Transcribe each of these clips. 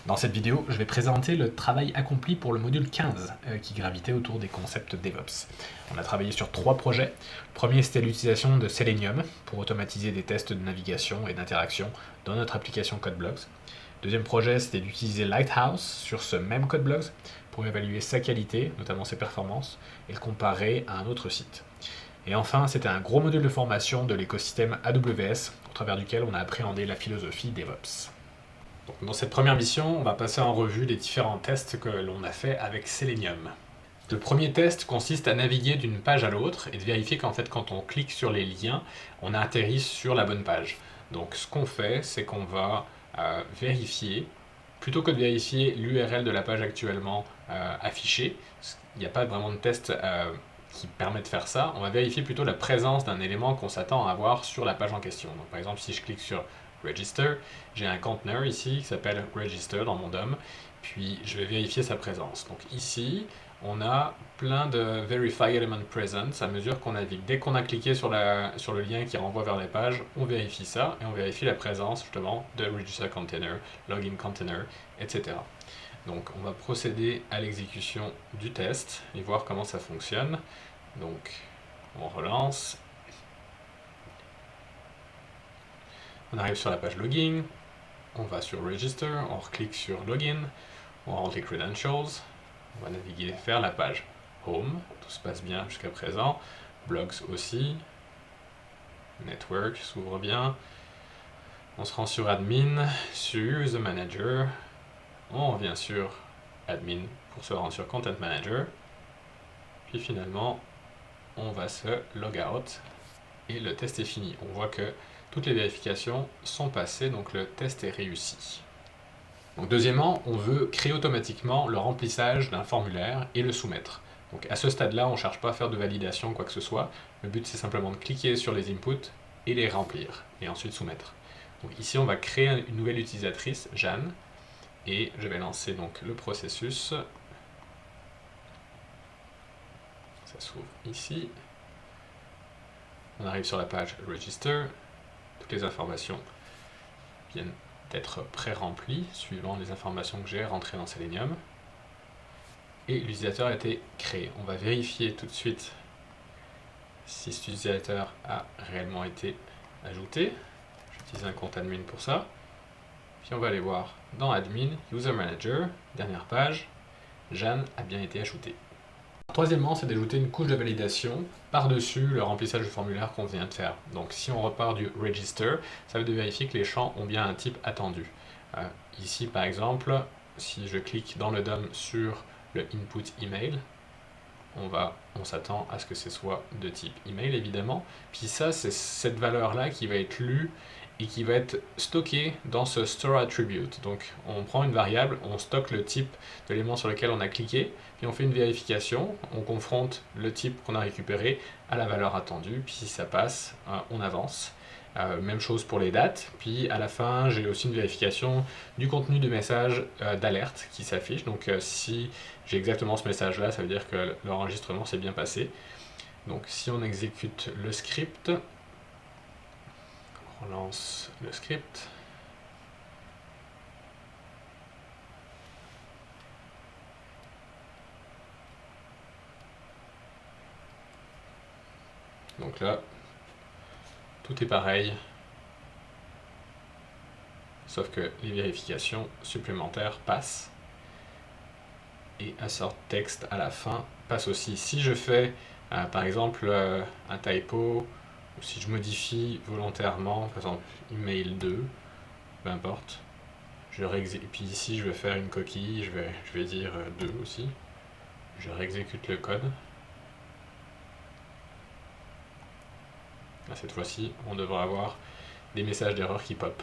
Dans cette vidéo, je vais présenter le travail accompli pour le module 15 qui gravitait autour des concepts DevOps. On a travaillé sur 3 projets. Le premier, c'était l'utilisation de Selenium pour automatiser des tests de navigation et d'interaction dans notre application CodeBlocks. Le deuxième projet, c'était d'utiliser Lighthouse sur ce même CodeBlocks pour évaluer sa qualité, notamment ses performances, et le comparer à un autre site. Et enfin, c'était un gros module de formation de l'écosystème AWS, au travers duquel on a appréhendé la philosophie DevOps. Donc, dans cette première mission, on va passer en revue les différents tests que l'on a fait avec Selenium. Le premier test consiste à naviguer d'une page à l'autre et de vérifier qu'en fait, quand on clique sur les liens, on a atterri sur la bonne page. Donc ce qu'on fait, c'est qu'on va vérifier, plutôt que de vérifier l'URL de la page actuellement affichée, il n'y a pas vraiment de test qui permet de faire ça, on va vérifier plutôt la présence d'un élément qu'on s'attend à avoir sur la page en question. Donc par exemple, si je clique sur Register, j'ai un conteneur ici qui s'appelle Register dans mon DOM, puis je vais vérifier sa présence. Donc ici, on a plein de Verify Element Presence à mesure qu'on navigue. Dès qu'on a cliqué sur le lien qui renvoie vers les pages, on vérifie ça et on vérifie la présence justement de Register Container, Login Container, etc. Donc on va procéder à l'exécution du test et voir comment ça fonctionne. Donc on relance. On arrive sur la page Login, on va sur Register, on reclique sur Login, on rentre les credentials, on va naviguer vers la page Home, tout se passe bien jusqu'à présent, Blogs aussi, Network s'ouvre bien, on se rend sur Admin, sur User Manager, on revient sur Admin pour se rendre sur Content Manager, puis finalement on va se log out et le test est fini. On voit que toutes les vérifications sont passées, donc le test est réussi. Donc deuxièmement, on veut créer automatiquement le remplissage d'un formulaire et le soumettre. Donc à ce stade-là, on ne cherche pas à faire de validation, quoi que ce soit. Le but, c'est simplement de cliquer sur les inputs et les remplir, et ensuite soumettre. Donc ici, on va créer une nouvelle utilisatrice, Jeanne, et je vais lancer donc le processus. Ça s'ouvre ici. On arrive sur la page Register. Toutes les informations viennent d'être pré-remplies suivant les informations que j'ai rentrées dans Selenium. Et l'utilisateur a été créé. On va vérifier tout de suite si cet utilisateur a réellement été ajouté. J'utilise un compte admin pour ça. Puis on va aller voir dans Admin, User Manager, dernière page, Jeanne a bien été ajoutée. Troisièmement, c'est d'ajouter une couche de validation par-dessus le remplissage du formulaire qu'on vient de faire. Donc si on repart du Register, ça veut dire vérifier que les champs ont bien un type attendu. Ici par exemple, si je clique dans le DOM sur le input email, on s'attend à ce que ce soit de type email évidemment. Puis ça, c'est cette valeur-là qui va être lue et qui va être stockée dans ce store attribute. Donc on prend une variable, on stocke le type de l'élément sur lequel on a cliqué, puis on fait une vérification, on confronte le type qu'on a récupéré à la valeur attendue, puis si ça passe, on avance. Même chose pour les dates, puis à la fin j'ai aussi une vérification du contenu du message d'alerte qui s'affiche. Donc si j'ai exactement ce message là, ça veut dire que l'enregistrement s'est bien passé. Donc si on exécute le script, on lance le script. Donc là, tout est pareil, sauf que les vérifications supplémentaires passent. Et assort texte à la fin passe aussi. Si je fais par exemple un typo, ou si je modifie volontairement, par exemple email 2, peu importe, et puis ici je vais faire une coquille, je vais dire 2 aussi, je réexécute le code. Là, cette fois-ci, on devrait avoir des messages d'erreur qui pop.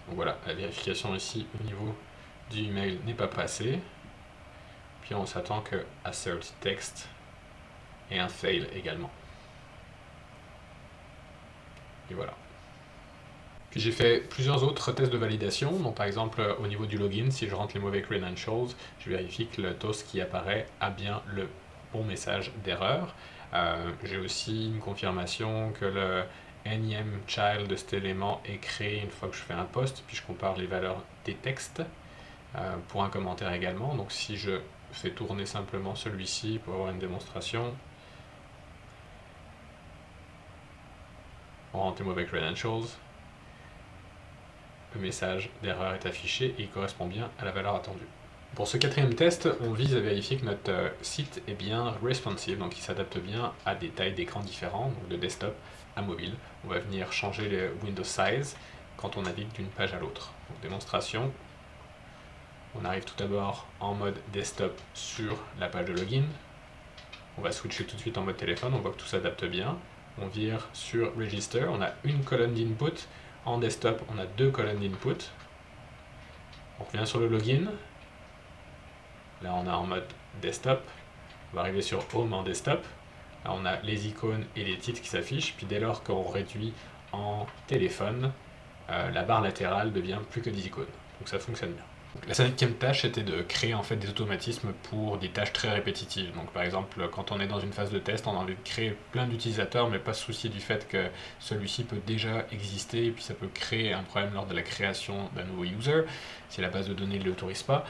Donc voilà, la vérification ici au niveau du email n'est pas passée. Puis on s'attend que assert text et un fail également. Et voilà. Puis j'ai fait plusieurs autres tests de validation. Donc par exemple au niveau du login, si je rentre les mauvais credentials, je vérifie que le toast qui apparaît a bien le bon message d'erreur. J'ai aussi une confirmation que le num child de cet élément est créé une fois que je fais un post, puis je compare les valeurs des textes pour un commentaire également. Donc si je fais tourner simplement celui-ci pour avoir une démonstration, rentrez-moi avec credentials, le message d'erreur est affiché et il correspond bien à la valeur attendue. Pour ce quatrième test, on vise à vérifier que notre site est bien responsive, donc il s'adapte bien à des tailles d'écran différents, donc de desktop à mobile. On va venir changer le window size quand on navigue d'une page à l'autre. Donc démonstration, on arrive tout d'abord en mode desktop sur la page de login. On va switcher tout de suite en mode téléphone, on voit que tout s'adapte bien. On vire sur Register, on a une colonne d'input. En desktop, on a deux colonnes d'input. On revient sur le login. Là, on est en mode desktop. On va arriver sur Home en desktop. Là, on a les icônes et les titres qui s'affichent. Puis dès lors qu'on réduit en téléphone, la barre latérale devient plus que des icônes. Donc ça fonctionne bien. La cinquième tâche était de créer en fait des automatismes pour des tâches très répétitives. Donc par exemple, quand on est dans une phase de test, on a envie de créer plein d'utilisateurs, mais pas se soucier du fait que celui-ci peut déjà exister, et puis ça peut créer un problème lors de la création d'un nouveau user, si la base de données ne l'autorise pas.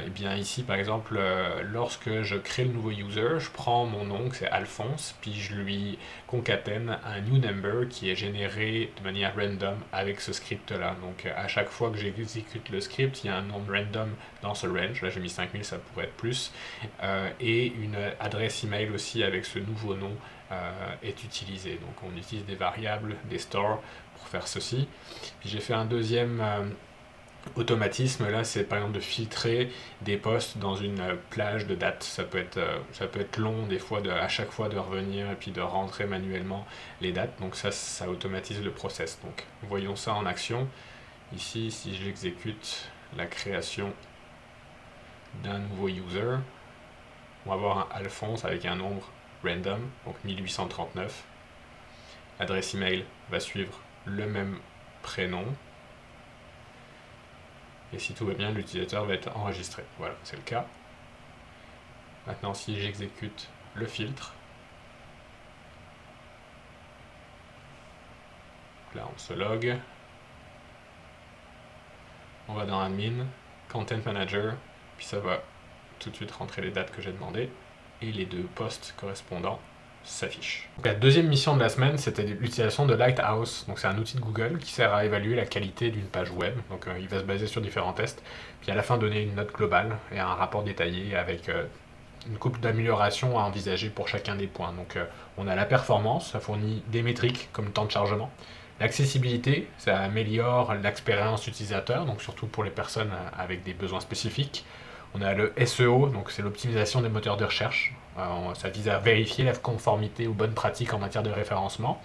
Et bien ici, par exemple, lorsque je crée le nouveau user, je prends mon nom, c'est Alphonse, puis je lui concatène un new number qui est généré de manière random avec ce script-là. Donc à chaque fois que j'exécute le script, il y a un nombre random dans ce range. Là j'ai mis 5000, ça pourrait être plus. Et une adresse email aussi avec ce nouveau nom est utilisée. Donc on utilise des variables, des stores pour faire ceci. Puis j'ai fait un deuxième automatisme, là c'est par exemple de filtrer des posts dans une plage de dates. Ça peut être long des fois à chaque fois de revenir et puis de rentrer manuellement les dates. Donc ça automatise le process. Donc voyons ça en action. Ici, si j'exécute la création d'un nouveau user, on va avoir un Alphonse avec un nombre random, donc 1839. L'adresse email va suivre le même prénom. Et si tout va bien, l'utilisateur va être enregistré. Voilà, c'est le cas. Maintenant, si j'exécute le filtre, là on se log, on va dans Admin, Content Manager, puis ça va tout de suite rentrer les dates que j'ai demandées, et les deux posts correspondants s'affichent. La deuxième mission de la semaine, c'était l'utilisation de Lighthouse. Donc c'est un outil de Google qui sert à évaluer la qualité d'une page web. Donc il va se baser sur différents tests, puis à la fin donner une note globale et un rapport détaillé avec une couple d'améliorations à envisager pour chacun des points. Donc on a la performance, ça fournit des métriques comme le temps de chargement. L'accessibilité, ça améliore l'expérience utilisateur, donc surtout pour les personnes avec des besoins spécifiques. On a le SEO, donc c'est l'optimisation des moteurs de recherche. Ça vise à vérifier la conformité aux bonnes pratiques en matière de référencement.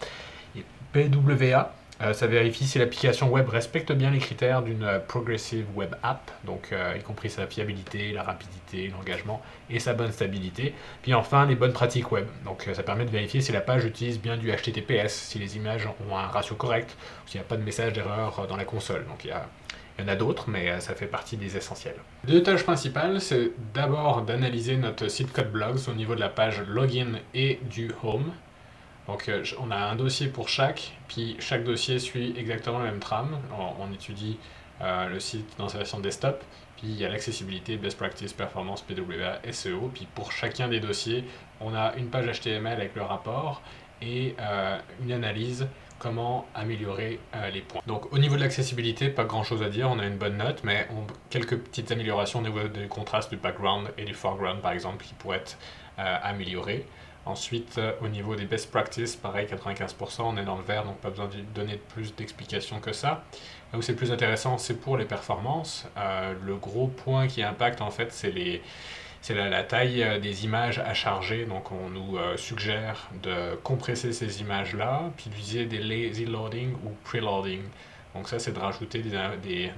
Et PWA, ça vérifie si l'application web respecte bien les critères d'une Progressive Web App, donc y compris sa fiabilité, la rapidité, l'engagement et sa bonne stabilité. Puis enfin, les bonnes pratiques web. Donc ça permet de vérifier si la page utilise bien du HTTPS, si les images ont un ratio correct, s'il n'y a pas de message d'erreur dans la console. Donc il y en a d'autres, mais ça fait partie des essentiels. Les deux tâches principales, c'est d'abord d'analyser notre site code blogs au niveau de la page login et du home. Donc on a un dossier pour chaque, puis chaque dossier suit exactement la même trame. On étudie le site dans sa version desktop, puis il y a l'accessibilité, best practice, performance, PWA, SEO. Puis pour chacun des dossiers, on a une page HTML avec le rapport et une analyse comment améliorer les points. Donc au niveau de l'accessibilité, pas grand chose à dire, on a une bonne note, mais quelques petites améliorations au niveau du contraste du background et du foreground par exemple qui pourraient être améliorées. Ensuite, au niveau des best practices, pareil, 95%, on est dans le vert, donc pas besoin de donner plus d'explications que ça. Là où c'est plus intéressant, c'est pour les performances. Le gros point qui impacte, en fait, c'est la taille des images à charger. Donc on nous suggère de compresser ces images-là, puis d'utiliser des lazy loading ou preloading. Donc ça, c'est de rajouter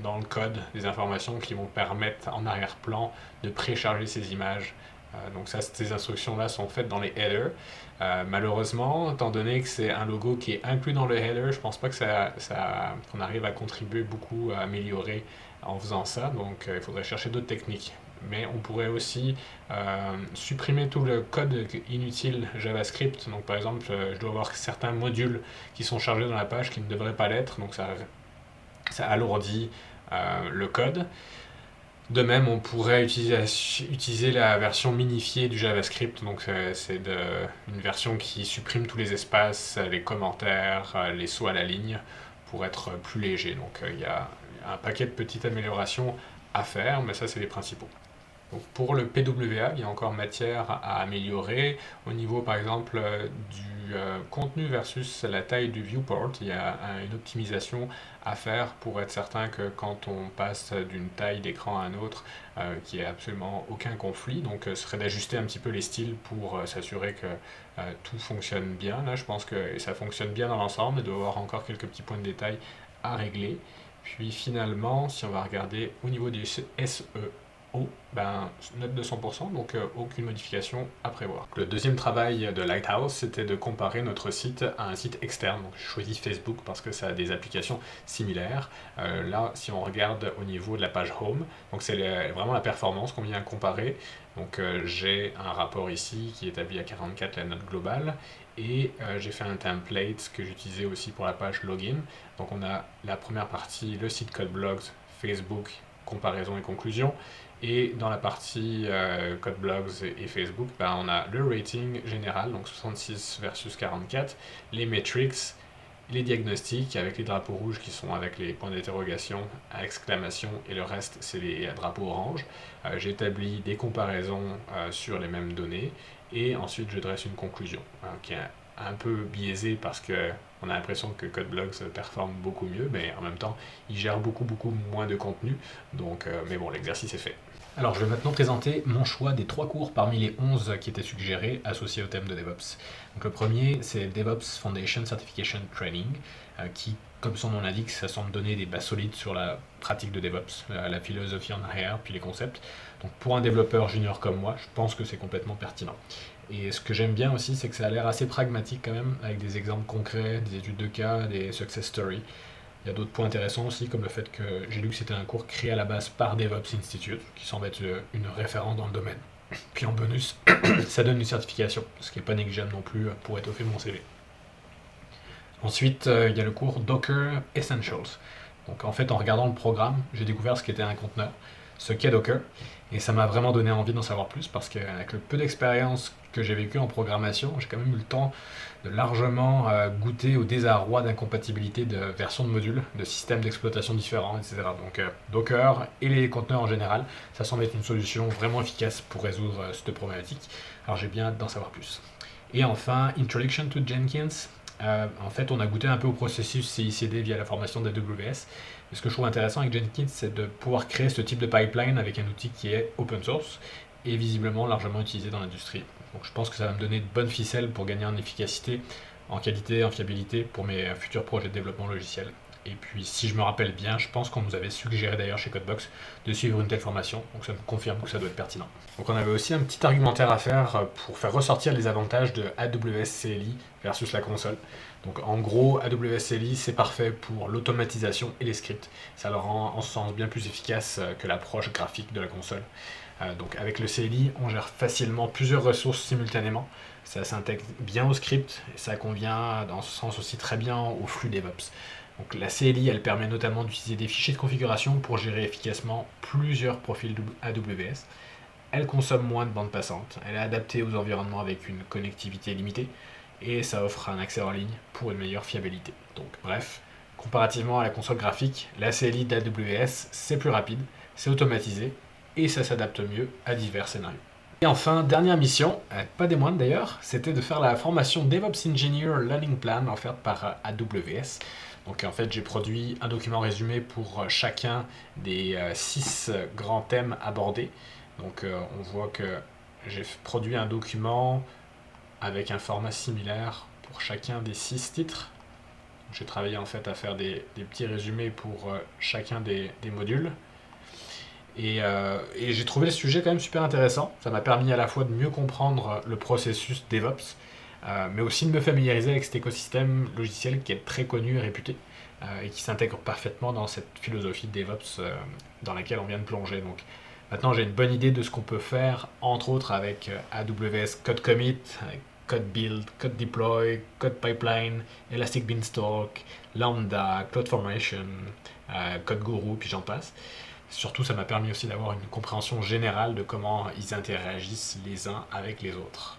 dans le code des informations qui vont permettre en arrière-plan de précharger ces images. Donc ça, ces instructions-là sont faites dans les headers. Malheureusement, étant donné que c'est un logo qui est inclus dans le header, je pense pas qu'on arrive à contribuer beaucoup à améliorer en faisant ça. Donc il faudrait chercher d'autres techniques mais on pourrait aussi supprimer tout le code inutile JavaScript. Donc par exemple, je dois avoir certains modules qui sont chargés dans la page qui ne devraient pas l'être, donc ça alourdit le code. De même, on pourrait utiliser la version minifiée du JavaScript, donc c'est une version qui supprime tous les espaces, les commentaires, les sauts à la ligne, pour être plus léger. Donc il y a un paquet de petites améliorations à faire, mais ça c'est les principaux. Donc pour le PWA, il y a encore matière à améliorer. Au niveau par exemple du contenu versus la taille du viewport, il y a une optimisation à faire pour être certain que quand on passe d'une taille d'écran à un autre, qu'il n'y ait absolument aucun conflit. Donc ce serait d'ajuster un petit peu les styles pour s'assurer que tout fonctionne bien. Là je pense que ça fonctionne bien dans l'ensemble, il doit y avoir encore quelques petits points de détail à régler. Puis finalement, si on va regarder au niveau du SEO, note de 100%, donc aucune modification à prévoir. Le deuxième travail de Lighthouse, c'était de comparer notre site à un site externe. Donc, je choisis Facebook parce que ça a des applications similaires. Là, si on regarde au niveau de la page Home, donc c'est vraiment la performance qu'on vient comparer. Donc j'ai un rapport ici qui établit à 44 la note globale, et j'ai fait un template que j'utilisais aussi pour la page Login. Donc on a la première partie, le site Code Blogs, Facebook, comparaison et conclusion. Et dans la partie Code Blogs et Facebook, on a le rating général, donc 66 versus 44, les metrics, les diagnostics avec les drapeaux rouges qui sont avec les points d'interrogation, exclamation, et le reste c'est les drapeaux oranges. J'ai établi des comparaisons sur les mêmes données, et ensuite je dresse une conclusion qui est un peu biaisée parce que on a l'impression que CodeBlogs performe beaucoup mieux, mais en même temps, il gère beaucoup moins de contenu, donc, mais bon, l'exercice est fait. Alors, je vais maintenant présenter mon choix des 3 cours parmi les 11 qui étaient suggérés associés au thème de DevOps. Donc, le premier, c'est DevOps Foundation Certification Training, qui, comme son nom l'indique, ça semble donner des bases solides sur la pratique de DevOps, la philosophie en arrière, puis les concepts. Donc, pour un développeur junior comme moi, je pense que c'est complètement pertinent. Et ce que j'aime bien aussi, c'est que ça a l'air assez pragmatique quand même, avec des exemples concrets, des études de cas, des success stories. Il y a d'autres points intéressants aussi, comme le fait que j'ai lu que c'était un cours créé à la base par DevOps Institute, qui semble être une référence dans le domaine. Puis en bonus, ça donne une certification, ce qui n'est pas négligeable non plus pour étoffer mon CV. Ensuite, il y a le cours Docker Essentials. Donc en fait, en regardant le programme, j'ai découvert ce qu'était un conteneur, ce qu'est Docker, et ça m'a vraiment donné envie d'en savoir plus, parce qu'avec le peu d'expérience que j'ai vécu en programmation, j'ai quand même eu le temps de largement goûter au désarroi d'incompatibilité de versions de modules, de systèmes d'exploitation différents, etc. Donc Docker et les conteneurs en général, ça semble être une solution vraiment efficace pour résoudre cette problématique. Alors j'ai bien hâte d'en savoir plus. Et enfin, Introduction to Jenkins. En fait, on a goûté un peu au processus CI/CD via la formation d'AWS. Ce que je trouve intéressant avec Jenkins, c'est de pouvoir créer ce type de pipeline avec un outil qui est open source et visiblement largement utilisé dans l'industrie. Donc je pense que ça va me donner de bonnes ficelles pour gagner en efficacité, en qualité, en fiabilité pour mes futurs projets de développement logiciel. Et puis si je me rappelle bien, je pense qu'on nous avait suggéré d'ailleurs chez Codebox de suivre une telle formation, donc ça me confirme que ça doit être pertinent. Donc on avait aussi un petit argumentaire à faire pour faire ressortir les avantages de AWS CLI versus la console. Donc en gros, AWS CLI c'est parfait pour l'automatisation et les scripts. Ça le rend en ce sens bien plus efficace que l'approche graphique de la console. Donc avec le CLI, on gère facilement plusieurs ressources simultanément. Ça s'intègre bien au script et ça convient dans ce sens aussi très bien au flux DevOps. Donc la CLI, elle permet notamment d'utiliser des fichiers de configuration pour gérer efficacement plusieurs profils AWS. Elle consomme moins de bande passante, elle est adaptée aux environnements avec une connectivité limitée, et ça offre un accès en ligne pour une meilleure fiabilité. Donc bref, comparativement à la console graphique, la CLI d'AWS, c'est plus rapide, c'est automatisé, et ça s'adapte mieux à divers scénarios. Et enfin, dernière mission, pas des moindres d'ailleurs, c'était de faire la formation DevOps Engineer Learning Plan offerte par AWS. Donc en fait, j'ai produit un document résumé pour chacun des 6 grands thèmes abordés. Donc on voit que j'ai produit un document avec un format similaire pour chacun des 6 titres. J'ai travaillé en fait à faire des petits résumés pour chacun des modules. Et j'ai trouvé le sujet quand même super intéressant. Ça m'a permis à la fois de mieux comprendre le processus DevOps, mais aussi de me familiariser avec cet écosystème logiciel qui est très connu et réputé, et qui s'intègre parfaitement dans cette philosophie de DevOps dans laquelle on vient de plonger. Donc Maintenant, j'ai une bonne idée de ce qu'on peut faire, entre autres avec AWS Code Commit, Code Build, Code Deploy, Code Pipeline, Elastic Beanstalk, Lambda, CloudFormation, Code Guru, puis j'en passe. Surtout, ça m'a permis aussi d'avoir une compréhension générale de comment ils interagissent les uns avec les autres.